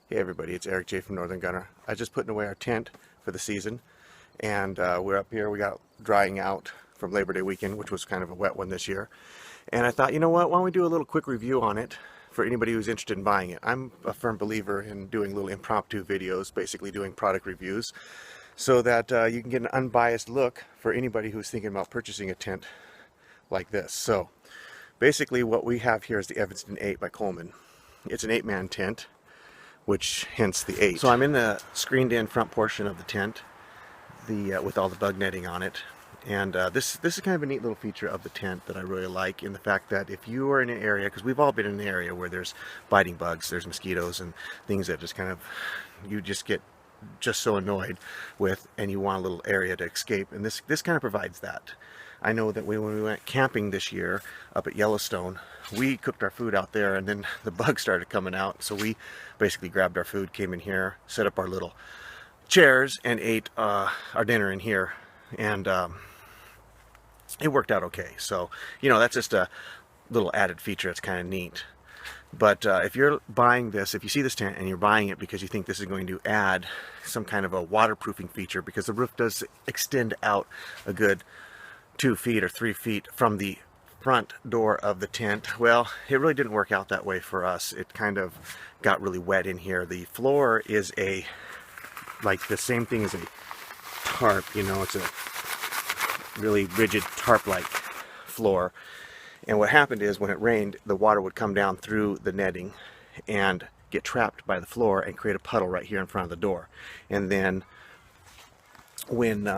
Hey everybody, it's Eric J from Northern Gunner. I was just putting away our tent for the season, and we're up here. We got drying out from Labor Day weekend, which was kind of a wet one this year. And I thought, you know what, why don't we do a little quick review on it for anybody who's interested in buying it. I'm a firm believer in doing little impromptu videos, basically doing product reviews, so that you can get an unbiased look for anybody who's thinking about purchasing a tent like this. So basically what we have here is the Evanston 8 by Coleman. It's an 8-man tent, which hence the 8. So I'm in the screened in front portion of the tent, with all the bug netting on it. And this is kind of a neat little feature of the tent that I really like, in the fact that if you are in an area, because we've all been in an area where there's biting bugs, there's mosquitoes and things that just kind of, you just get so annoyed with, and you want a little area to escape, and this kind of provides that. I know that when we went camping this year up at Yellowstone, we cooked our food out there, and then the bugs started coming out, so we basically grabbed our food, came in here, set up our little chairs, and ate our dinner in here, and it worked out okay. So, you know, that's just a little added feature. It's kind of neat. But if you're buying this, if you see this tent and you're buying it because you think this is going to add some kind of a waterproofing feature, because the roof does extend out a good 2 feet or 3 feet from the front door of the tent, well, it really didn't work out that way for us. It kind of got really wet in here. The floor is like the same thing as a tarp, you know, it's a really rigid tarp-like floor. And what happened is, when it rained, the water would come down through the netting and get trapped by the floor and create a puddle right here in front of the door. And then when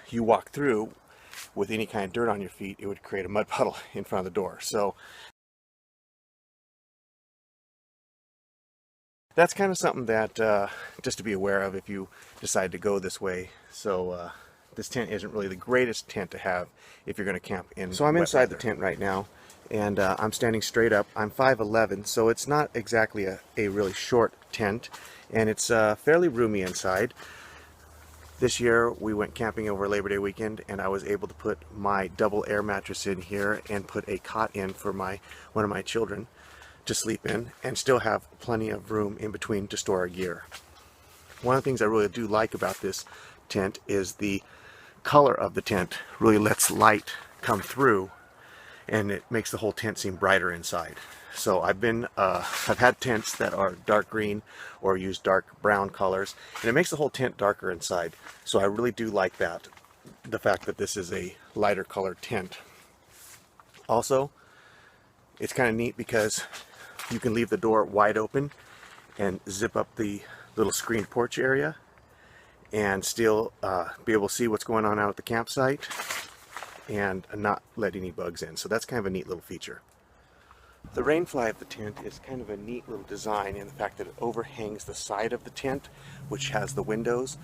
you walk through with any kind of dirt on your feet, it would create a mud puddle in front of the door. So that's kind of something that just to be aware of if you decide to go this way. So this tent isn't really the greatest tent to have if you're going to camp in. So I'm inside the tent right now, and I'm standing straight up. I'm 5'11", so it's not exactly a really short tent, and it's fairly roomy inside. This year we went camping over Labor Day weekend, and I was able to put my double air mattress in here and put a cot in for one of my children to sleep in, and still have plenty of room in between to store our gear. One of the things I really do like about this tent is the color of the tent really lets light come through, and it makes the whole tent seem brighter inside. So I've had tents that are dark green or use dark brown colors, and it makes the whole tent darker inside. So I really do like that, the fact that this is a lighter colored tent. Also, it's kind of neat because you can leave the door wide open and zip up the little screened porch area and still be able to see what's going on out at the campsite and not let any bugs in. So that's kind of a neat little feature. The rainfly of the tent is kind of a neat little design in the fact that it overhangs the side of the tent, which has the windows.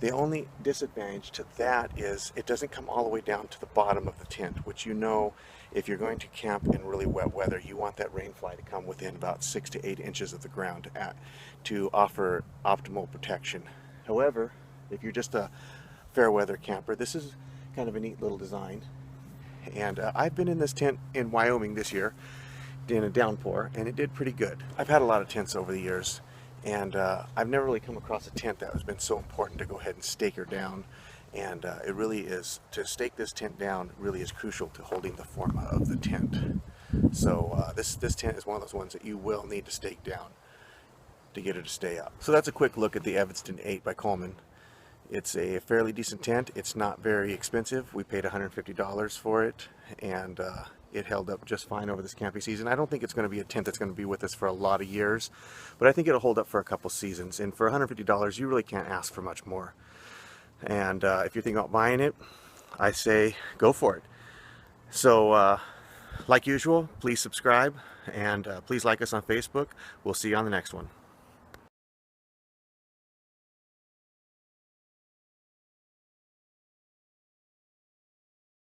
The only disadvantage to that is it doesn't come all the way down to the bottom of the tent, which, you know, if you're going to camp in really wet weather, you want that rainfly to come within about 6 to 8 inches of the ground to offer optimal protection. However, if you're just a fair weather camper, this is kind of a neat little design. And I've been in this tent in Wyoming this year in a downpour, and it did pretty good. I've had a lot of tents over the years, and I've never really come across a tent that has been so important to go ahead and stake her down. And it really is, to stake this tent down really is crucial to holding the form of the tent. So this tent is one of those ones that you will need to stake down to get it to stay up. So that's a quick look at the Evanston 8 by Coleman. It's a fairly decent tent. It's not very expensive. We paid $150 for it, and it held up just fine over this camping season. I don't think it's going to be a tent that's going to be with us for a lot of years, but I think it'll hold up for a couple seasons. And for $150, you really can't ask for much more. And if you're thinking about buying it, I say go for it. So like usual, please subscribe, and please like us on Facebook. We'll see you on the next one.